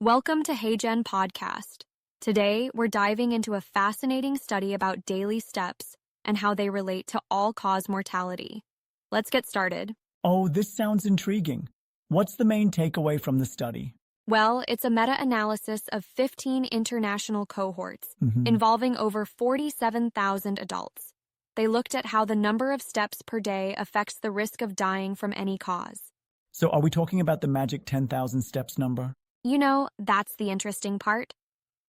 Welcome to Hey Gen Podcast. Today, we're diving into a fascinating study about daily steps and how they relate to all-cause mortality. Let's get started. Oh, this sounds intriguing. What's the main takeaway from the study? Well, it's a meta-analysis of 15 international cohorts Mhm. involving over 47,000 adults. They looked at how the number of steps per day affects the risk of dying from any cause. So are we talking about the magic 10,000 steps number? You know, that's the interesting part.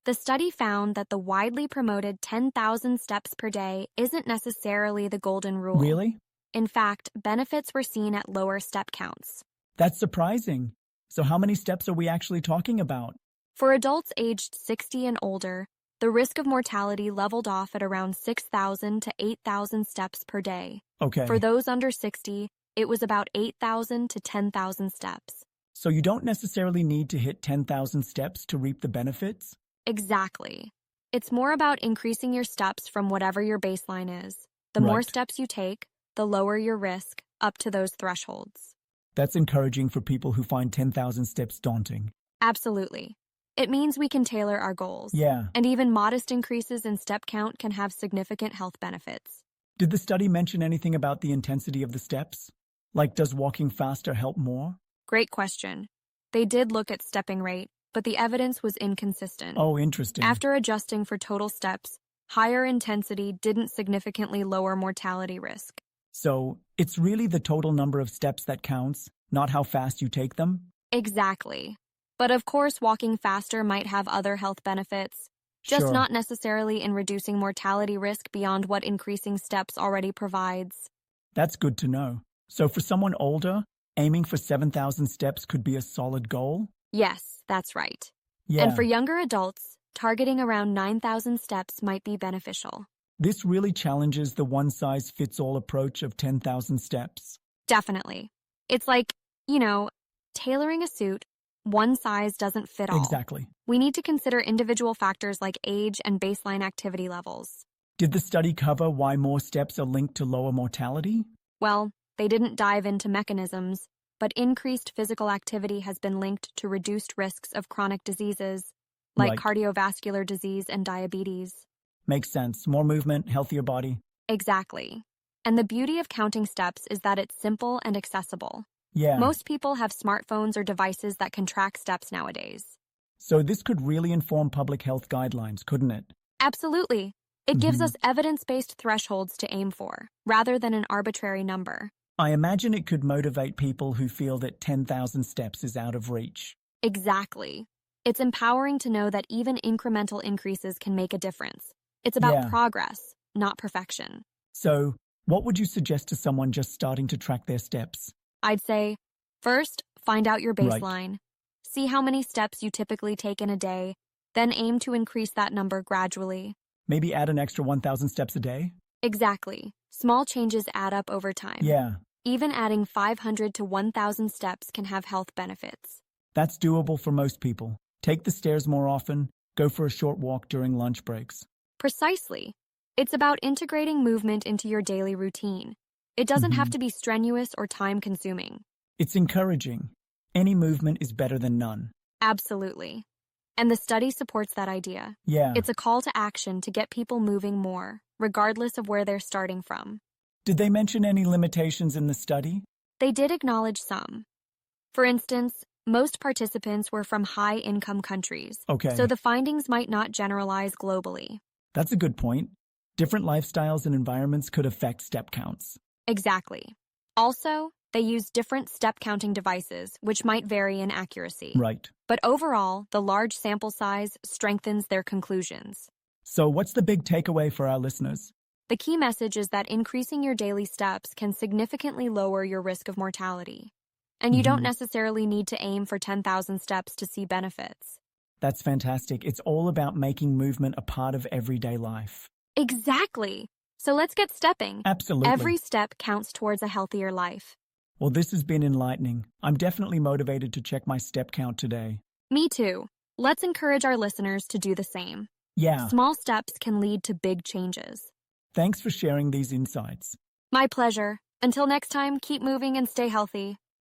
The study found that the widely promoted 10,000 steps per day isn't necessarily the golden rule. Really? In fact, benefits were seen at lower step counts. That's surprising. So how many steps are we actually talking about? For adults aged 60 and older, the risk of mortality leveled off at around 6,000 to 8,000 steps per day. Okay. For those under 60, it was about 8,000 to 10,000 steps. So you don't necessarily need to hit 10,000 steps to reap the benefits? Exactly. It's more about increasing your steps from whatever your baseline is. The more Right. steps you take, the lower your risk up to those thresholds. That's encouraging for people who find 10,000 steps daunting. Absolutely. It means we can tailor our goals. Yeah. And even modest increases in step count can have significant health benefits. Did the study mention anything about the intensity of the steps? Like, does walking faster help more? Great question. They did look at stepping rate, but the evidence was inconsistent. Oh, interesting. After adjusting for total steps, higher intensity didn't significantly lower mortality risk. So it's really the total number of steps that counts, not how fast you take them? Exactly. But of course, walking faster might have other health benefits, just Sure. not necessarily in reducing mortality risk beyond what increasing steps already provides. That's good to know. So for someone older, aiming for 7,000 steps could be a solid goal? Yes, that's right. Yeah. And for younger adults, targeting around 9,000 steps might be beneficial. This really challenges the one-size-fits-all approach of 10,000 steps. Definitely. It's like, tailoring a suit, one size doesn't fit all. Exactly. We need to consider individual factors like age and baseline activity levels. Did the study cover why more steps are linked to lower mortality? Well, they didn't dive into mechanisms, but increased physical activity has been linked to reduced risks of chronic diseases like Right. cardiovascular disease and diabetes. Makes sense. More movement, healthier body. Exactly. And the beauty of counting steps is that it's simple and accessible. Yeah. Most people have smartphones or devices that can track steps nowadays. So this could really inform public health guidelines, couldn't it? Absolutely. It gives Mhm. us evidence-based thresholds to aim for, rather than an arbitrary number. I imagine it could motivate people who feel that 10,000 steps is out of reach. Exactly. It's empowering to know that even incremental increases can make a difference. It's about Yeah. progress, not perfection. So, what would you suggest to someone just starting to track their steps? I'd say, first, find out your Right. baseline. See how many steps you typically take in a day, then aim to increase that number gradually. Maybe add an extra 1,000 steps a day? Exactly. Small changes add up over time. Yeah, Even adding 500 to 1,000 steps can have health benefits. that's doable for most people. Take the stairs more often, go for a short walk during lunch breaks. Precisely. It's about integrating movement into your daily routine. It doesn't have to be strenuous or time-consuming. It's encouraging. Any movement is better than none. Absolutely. And the study supports that idea. Yeah. It's a call to action to get people moving more, regardless of where they're starting from. Did they mention any limitations in the study? They did acknowledge some. For instance, most participants were from high-income countries, Okay. so the findings might not generalize globally. That's a good point. Different lifestyles and environments could affect step counts. Exactly. Also, they use different step-counting devices, which might vary in accuracy. Right. But overall, the large sample size strengthens their conclusions. So what's the big takeaway for our listeners? The key message is that increasing your daily steps can significantly lower your risk of mortality. And you don't necessarily need to aim for 10,000 steps to see benefits. That's fantastic. It's all about making movement a part of everyday life. Exactly. So let's get stepping. Absolutely. Every step counts towards a healthier life. Well, this has been enlightening. I'm definitely motivated to check my step count today. Me too. Let's encourage our listeners to do the same. Yeah. Small steps can lead to big changes. Thanks for sharing these insights. My pleasure. Until next time, keep moving and stay healthy.